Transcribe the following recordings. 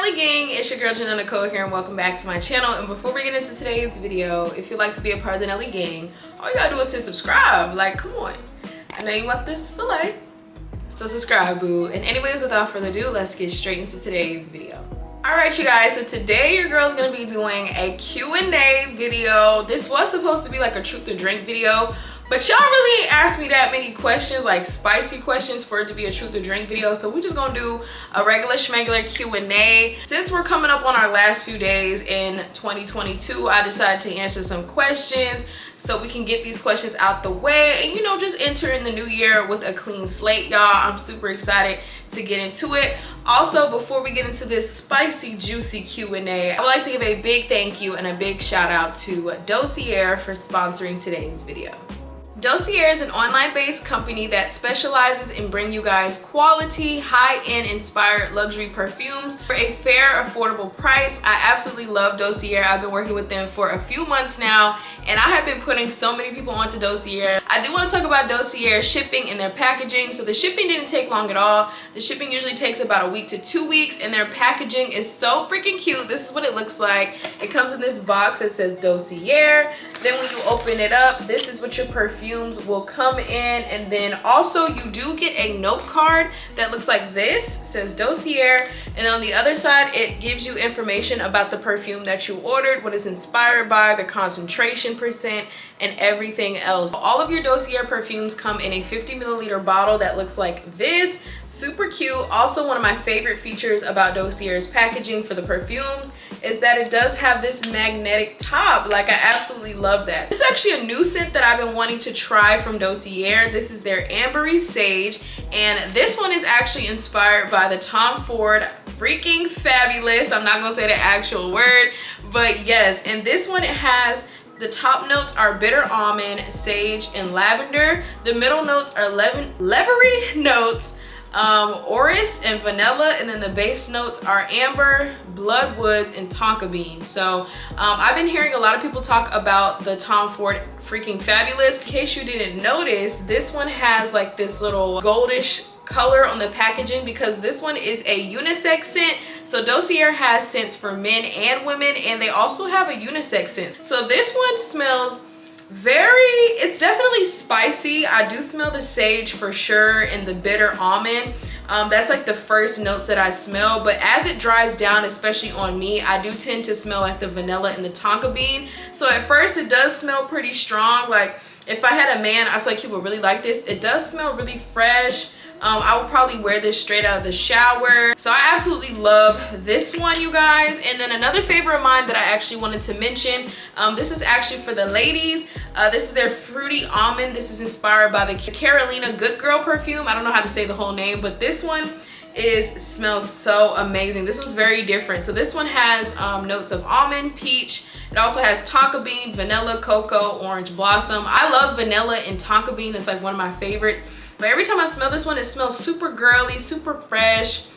Nelly gang, it's your girl Nicole here and welcome back to my channel. And before we get into today's video, if you'd like to be a part of the Nelly gang, all you gotta do is to subscribe. Like, come on, I know you want this filet, so subscribe, boo. And anyways, without further ado, let's get straight into today's video. All right, you guys, so today your girl's gonna be doing a Q&A video. This was supposed to be like a truth or drink video, but y'all really ain't asked me that many questions, like spicy questions, for it to be a truth or drink video. So we're just gonna do a regular schmegular Q&A. Since we're coming up on our last few days in 2022, I decided to answer some questions so we can get these questions out the way and, you know, just enter in the new year with a clean slate, y'all. I'm super excited to get into it. Also, before we get into this spicy, juicy Q&A, I would like to give a big thank you and a big shout out to Dossier for sponsoring today's video. Dossier is an online-based company that specializes in bringing you guys quality, high-end inspired luxury perfumes for a fair, affordable price. I absolutely love Dossier. I've been working with them for a few months now, and I have been putting so many people onto Dossier. I do want to talk about Dossier shipping and their packaging. So the shipping didn't take long at all. The shipping usually takes about a week to 2 weeks, and their packaging is so freaking cute. This is what it looks like. It comes in this box that says Dossier. Then when you open it up, this is what your perfumes will come in, and then also you do get a note card that looks like this. It says Dossier, and on the other side it gives you information about the perfume that you ordered, what it's inspired by, the concentration percent, and everything else. All of your Dossier perfumes come in a 50 milliliter bottle that looks like this. Super cute. Also, one of my favorite features about Dossier's packaging for the perfumes is that it does have this magnetic top. Like, I absolutely love that. This is actually a new scent that I've been wanting to try from Dossier. This is their Ambery Sage, and this one is actually inspired by the Tom Ford freaking fabulous. I'm not gonna say the actual word, but yes. And this one, it has, the top notes are bitter almond, sage, and lavender. The middle notes are leathery notes, orris and vanilla, and then the base notes are amber, bloodwoods, and tonka bean. So I've been hearing a lot of people talk about the Tom Ford freaking fabulous. In case you didn't notice, this one has like this little goldish color on the packaging because this one is a unisex scent. So Dossier has scents for men and women, and they also have a unisex scent. So this one smells it's definitely spicy. I do smell the sage for sure and the bitter almond. That's like the first notes that I smell, but as it dries down, especially on me, I do tend to smell like the vanilla and the tonka bean. So at first it does smell pretty strong. Like, if I had a man, I feel like he would really like this. It does smell really fresh. I would probably wear this straight out of the shower. So I absolutely love this one, you guys. And then another favorite of mine that I actually wanted to mention, this is actually for the ladies. This is their Fruity Almond. This is inspired by the Carolina Good Girl perfume. I don't know how to say the whole name, but this one smells so amazing. This one's very different. So this one has notes of almond, peach. It also has tonka bean, vanilla, cocoa, orange blossom. I love vanilla and tonka bean. It's like one of my favorites. But every time I smell this one, it smells super girly, super fresh.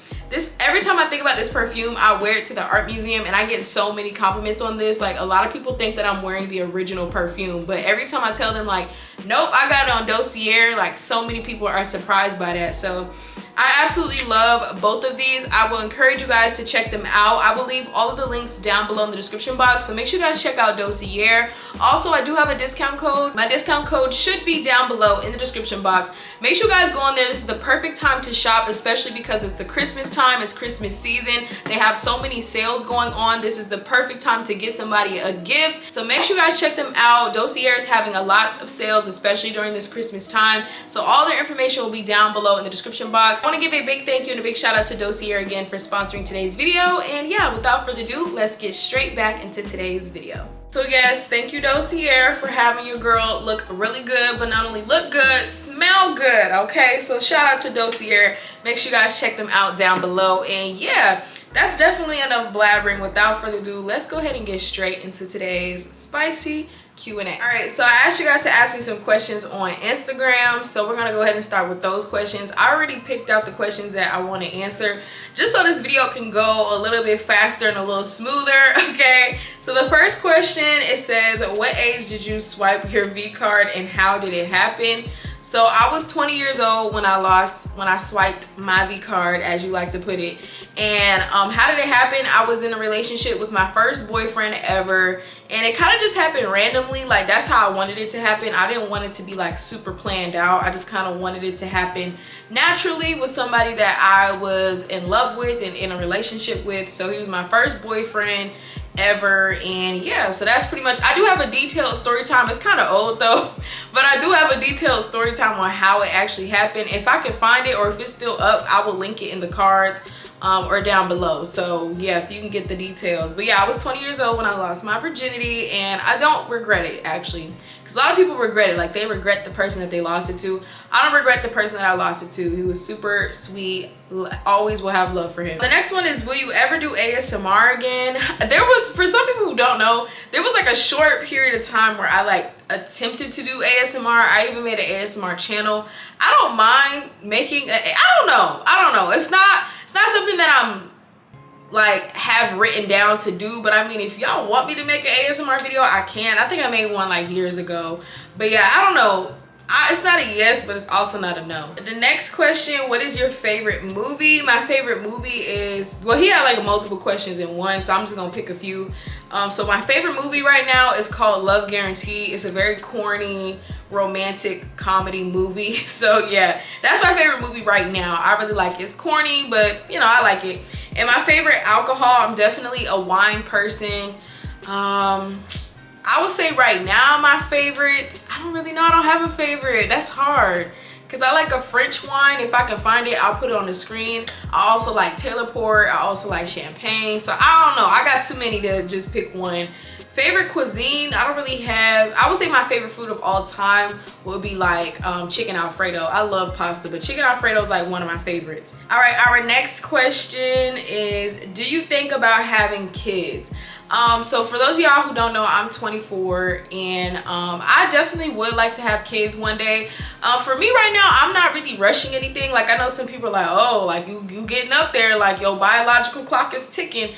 Every time I think about this perfume, I wear it to the art museum and I get so many compliments on this. Like, a lot of people think that I'm wearing the original perfume, but every time I tell them, like, nope, I got it on Dossier, like, so many people are surprised by that. So I absolutely love both of these. I will encourage you guys to check them out. I will leave all of the links down below in the description box, so make sure you guys check out Dossier. Also, I do have a discount code. My discount code should be down below in the description box. Make sure you guys go on there. This is the perfect time to shop, especially because it's the Christmas time. It's Christmas season. They have so many sales going on. This is the perfect time to get somebody a gift. So make sure you guys check them out. Dossier is having a lot of sales, especially during this Christmas time. So all their information will be down below in the description box. I want to give a big thank you and a big shout out to Dossier again for sponsoring today's video. And yeah, without further ado, let's get straight back into today's video. So yes, thank you Dossier for having your girl look really good, but not only look good, smell good, okay? So shout out to Dossier. Make sure you guys check them out down below. And yeah, that's definitely enough blabbering. Without further ado, let's go ahead and get straight into today's spicy Q&A. All right, so I asked you guys to ask me some questions on Instagram, so we're gonna go ahead and start with those questions. I already picked out the questions that I want to answer, just so this video can go a little bit faster and a little smoother, okay? So the first question, it says, what age did you swipe your V card and how did it happen? So I was 20 years old when I swiped my V card, as you like to put it. And how did it happen? I was in a relationship with my first boyfriend ever, and it kind of just happened randomly. Like, that's how I wanted it to happen. I didn't want it to be like super planned out. I just kind of wanted it to happen naturally with somebody that I was in love with and in a relationship with. So he was my first boyfriend ever, and yeah, so that's pretty much. I do have a detailed story time. It's kind of old though, but I do have a detailed story time on how it actually happened. If I can find it, or if it's still up, I will link it in the cards or down below. So yeah, so you can get the details. But yeah, I was 20 years old when I lost my virginity, and I don't regret it, actually, because a lot of people regret it. Like, they regret the person that they lost it to. I don't regret the person that I lost it to. He was super sweet. Always will have love for him. The next one is, will you ever do ASMR again? There was, for some people who don't know, there was like a short period of time where I like attempted to do ASMR. I even made an ASMR channel. I don't mind making I don't know. It's not something that I'm like have written down to do, but I mean, if y'all want me to make an ASMR video, I can. I think I made one like years ago, but yeah, I don't know. It's not a yes, but it's also not a no. The next question, what is your favorite movie? My favorite movie is, well, he had like multiple questions in one, so I'm just gonna pick a few. So my favorite movie right now is called Love Guarantee. It's a very corny romantic comedy movie. So yeah, that's my favorite movie right now. I really like it. It's corny, but you know, I like it. And my favorite alcohol, I'm definitely a wine person. I would say right now my favorites, I don't really know. I don't have a favorite. That's hard, because I like a French wine. If I can find it, I'll put it on the screen. I also like Taylor Port. I also like champagne. So I don't know. I got too many to just pick one. Favorite cuisine, I don't really have. I would say my favorite food of all time would be like chicken Alfredo. I love pasta, but chicken Alfredo is like one of my favorites. All right, our next question is, do you think about having kids? So for those of y'all who don't know, I'm 24, and I definitely would like to have kids one day. For me right now, I'm not really rushing anything. Like, I know some people are like, oh, like you getting up there, like your biological clock is ticking.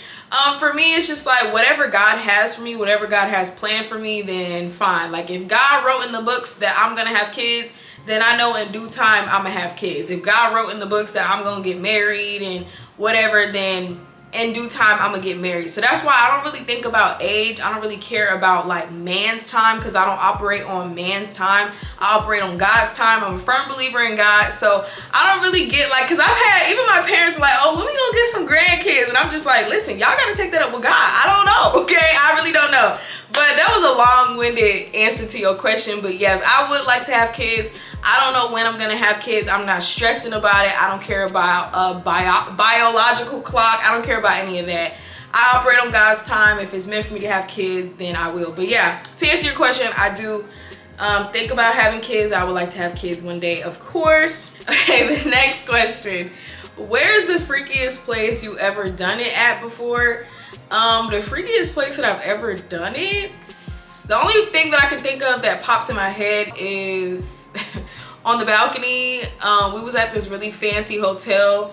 For me, it's just like whatever God has for me, whatever God has planned for me, then fine. Like, if God wrote in the books that I'm gonna have kids, then I know in due time I'm gonna have kids. If God wrote in the books that I'm gonna get married and whatever, then in due time I'm gonna get married. So that's why I don't really think about age. I don't really care about like man's time, because I don't operate on man's time. I operate on God's time. I'm a firm believer in God. So I don't really get like, because I've had, even my parents are like, oh, when we gonna get some grandkids? And I'm just like, listen, y'all gotta take that up with God. I don't know, okay? I really don't know. But that was a long-winded answer to your question. But yes, I would like to have kids. I don't know when I'm gonna have kids. I'm not stressing about it. I don't care about a biological clock. I don't care about any of that. I operate on God's time. If it's meant for me to have kids, then I will. But yeah, to answer your question, I do think about having kids. I would like to have kids one day, of course. Okay, the next question. Where's the freakiest place you ever done it at before? The freakiest place that I've ever done it, the only thing that I can think of that pops in my head is on the balcony. We was at this really fancy hotel.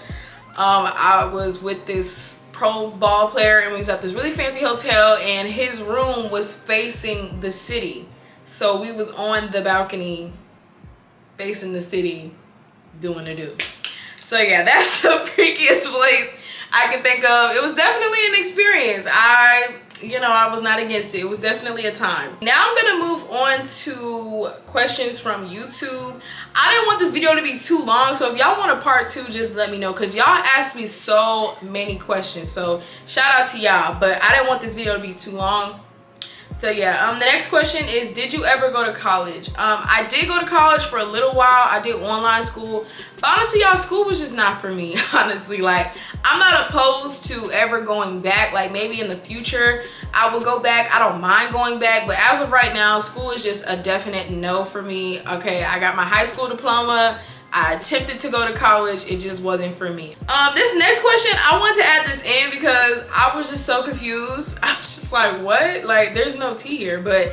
I was with this pro ball player, and we was at this really fancy hotel, and his room was facing the city. So we was on the balcony facing the city doing a do. So yeah, that's the freakiest place I can think of. It was definitely an experience. I was not against it. It was definitely a time. Now I'm gonna move on to questions from YouTube. I didn't want this video to be too long, so if y'all want a part 2, just let me know, because y'all asked me so many questions. So shout out to y'all, but I didn't want this video to be too long. So yeah, the next question is, did you ever go to college? I did go to college for a little while. I did online school, but honestly, y'all, school was just not for me. Honestly, like, I'm not opposed to ever going back. Like, maybe in the future I will go back. I don't mind going back, but as of right now, school is just a definite no for me. Okay, I got my high school diploma. I attempted to go to college. It just wasn't for me. This next question, I want to add this in because I was just so confused. I was just like, what? Like, there's no tea here. But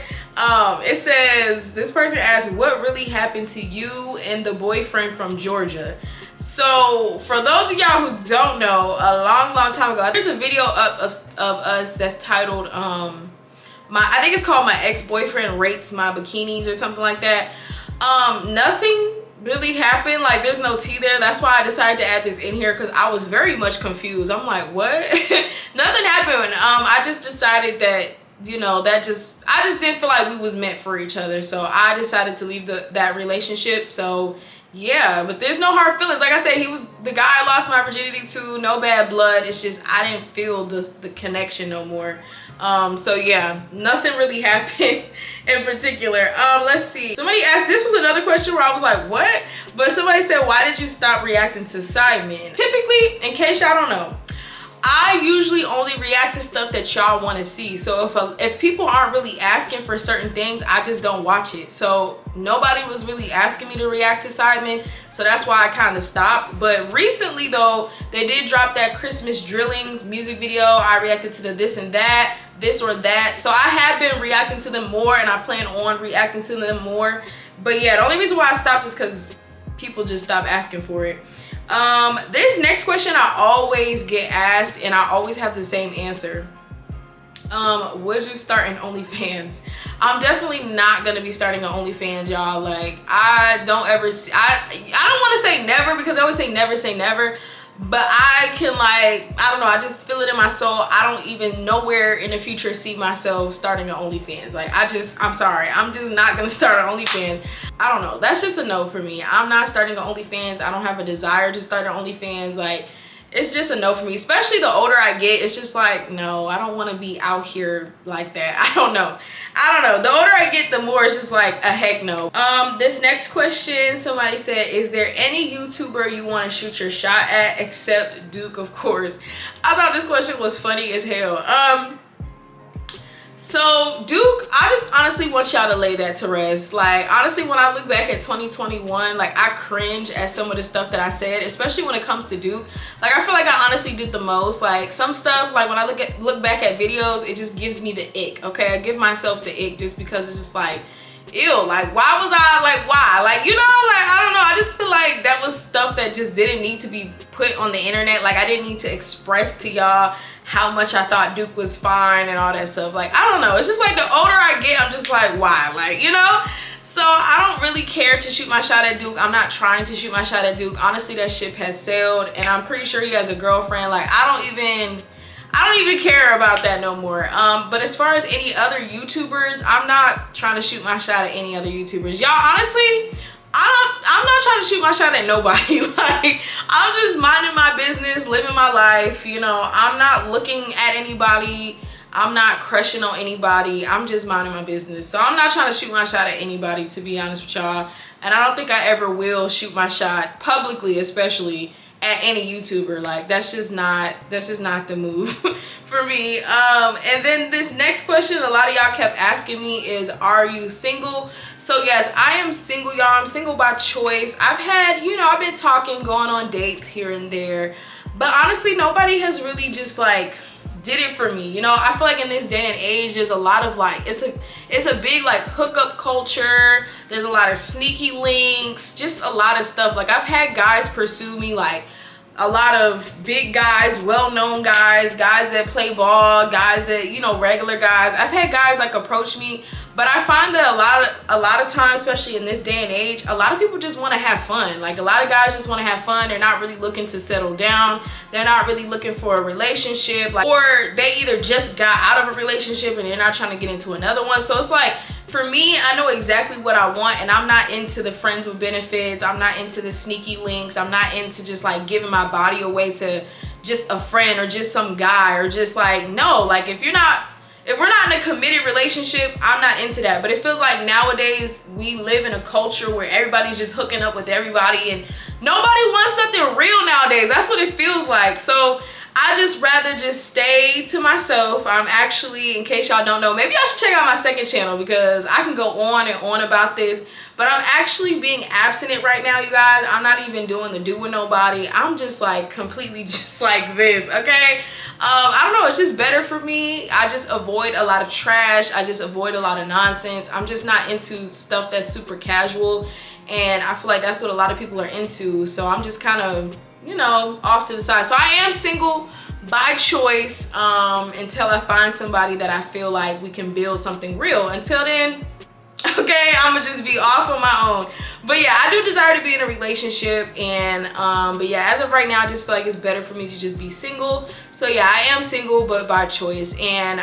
it says, this person asked, what really happened to you and the boyfriend from Georgia? So for those of y'all who don't know, a long time ago, there's a video up of us that's titled, I think it's called My Ex-Boyfriend Rates My Bikinis or something like that. Nothing really happened. Like, there's no tea there. That's why I decided to add this in here, because I was very much confused. I'm like, what? Nothing happened. I just decided that, you know, I just didn't feel like we was meant for each other, so I decided to leave that relationship. So yeah, but there's no hard feelings. Like I said, he was the guy I lost my virginity to. No bad blood. It's just I didn't feel the connection no more. So yeah, nothing really happened in particular. Let's see. Somebody asked, this was another question where I was like, what? But somebody said, why did you stop reacting to side men? Typically, in case y'all don't know, I usually only react to stuff that y'all want to see. So if people aren't really asking for certain things, I just don't watch it. So nobody was really asking me to react to Sidemen, so that's why I kind of stopped. But recently though, they did drop that Christmas Drillings music video. I reacted to the this and that, this or that. So I have been reacting to them more, and I plan on reacting to them more. But yeah, the only reason why I stopped is because people just stopped asking for it. This next question I always get asked, and I always have the same answer. Would you start an OnlyFans? I'm definitely not gonna be starting an OnlyFans, y'all. Like, I don't ever see, I don't want to say never, because I always say never, but I can, like, I don't know, I just feel it in my soul. I don't even nowhere in the future see myself starting an OnlyFans. Like, I'm sorry, I'm just not gonna start an OnlyFans. I don't know, that's just a no for me. I'm not starting an OnlyFans. I don't have a desire to start an OnlyFans. Like, it's just a no for me. Especially the older I get, it's just like, no, I don't want to be out here like that. I don't know. The older I get, the more it's just like a heck no. This next question, somebody said, is there any YouTuber you want to shoot your shot at except Duke, of course? I thought this question was funny as hell. So Duke, I just honestly want y'all to lay that to rest. Like, honestly, when I look back at 2021, like, I cringe at some of the stuff that I said, especially when it comes to Duke. Like, I feel like I honestly did the most. Like, some stuff, like, when I look back at videos, it just gives me the ick, okay? I give myself the ick just because it's just like, ew, like, why was I, like, why? Like, you know, like, I don't know, I just feel like that was stuff that just didn't need to be put on the internet. Like, I didn't need to express to y'all how much I thought Duke was fine and all that stuff. Like, I don't know, it's just like the older I get, I'm just like, why? Like, you know? So I don't really care to shoot my shot at Duke. I'm not trying to shoot my shot at Duke. Honestly, that ship has sailed, and I'm pretty sure he has a girlfriend. Like, I don't even care about that no more. But as far as any other YouTubers, I'm not trying to shoot my shot at any other YouTubers. Y'all, honestly, I'm not trying to shoot my shot at nobody. Like, I'm just minding my business, living my life. You know, I'm not looking at anybody. I'm not crushing on anybody. I'm just minding my business. So I'm not trying to shoot my shot at anybody, to be honest with y'all. And I don't think I ever will shoot my shot publicly, especially at any YouTuber. Like, that's just not the move for me. And then this next question a lot of y'all kept asking me is, are you single? So yes, I am single, y'all. I'm single by choice. I've had, you know, I've been talking, going on dates here and there, but honestly, nobody has really just like did it for me. You know, I feel like in this day and age, there's a lot of like, it's a big like hookup culture. There's a lot of sneaky links, just a lot of stuff. Like, I've had guys pursue me, like a lot of big guys, well-known guys that play ball, guys that, you know, regular guys. I've had guys like approach me, but I find that a lot of times, especially in this day and age, a lot of people just want to have fun. Like, a lot of guys just want to have fun. They're not really looking to settle down. They're not really looking for a relationship. Like, or they either just got out of a relationship and they're not trying to get into another one. So it's like, for me, I know exactly what I want, and I'm not into the friends with benefits. I'm not into the sneaky links. I'm not into just like giving my body away to just a friend or just some guy, or just like, no, like, if we're not in a committed relationship, I'm not into that. But it feels like nowadays we live in a culture where everybody's just hooking up with everybody, and nobody wants something real nowadays. That's what it feels like. So I just rather just stay to myself. I'm actually, in case y'all don't know, maybe y'all should check out my second channel, because I can go on and on about this, but I'm actually being abstinent right now, you guys. I'm not even doing the do with nobody. I'm just like completely just like this, okay? I don't know, it's just better for me. I just avoid a lot of trash. I just avoid a lot of nonsense. I'm just not into stuff that's super casual, and I feel like that's what a lot of people are into. So I'm just kind of, you know, off to the side. So I am single by choice until I find somebody that I feel like we can build something real. Until then, Okay, I'ma just be off on my own. But yeah, I do desire to be in a relationship, and but yeah, as of right now, I just feel like it's better for me to just be single. So yeah, I am single, but by choice, and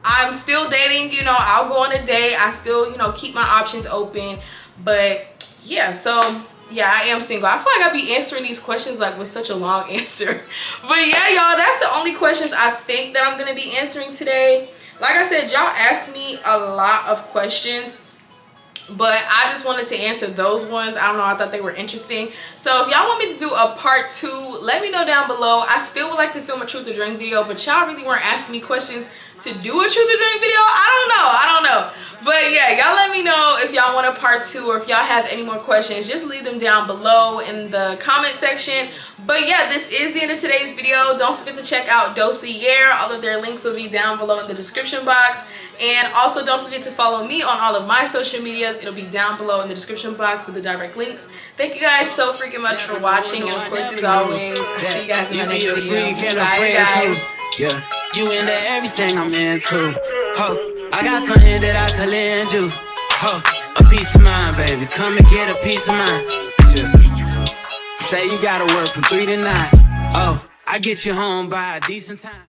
I'm still dating. You know, I'll go on a date. I still, you know, keep my options open. But yeah, so yeah, I am single. I feel like I'll be answering these questions like with such a long answer. But yeah, y'all, that's the only questions I think that I'm gonna be answering today. Like I said, y'all asked me a lot of questions, but I just wanted to answer those ones. I don't know, I thought they were interesting. So if y'all want me to do a part 2, let me know down below. I still would like to film a truth or drink video, but y'all really weren't asking me questions to do a truth or drink video. I don't know. But yeah, y'all let me know if y'all want a part 2, or if y'all have any more questions, just leave them down below in the comment section. But yeah, this is the end of today's video. Don't forget to check out Dossier. All of their links will be down below in the description box. And also don't forget to follow me on all of my social medias. It'll be down below in the description box with the direct links. Thank you guys so freaking much for watching. And of course, as always, I'll see you guys in my next video. Bye, guys. Yeah, you into everything I'm into. I got something that I could lend you. A peace of mind, baby. Come and get a peace of mind. Yeah. Say you gotta work from 3 to 9. I get you home by a decent time.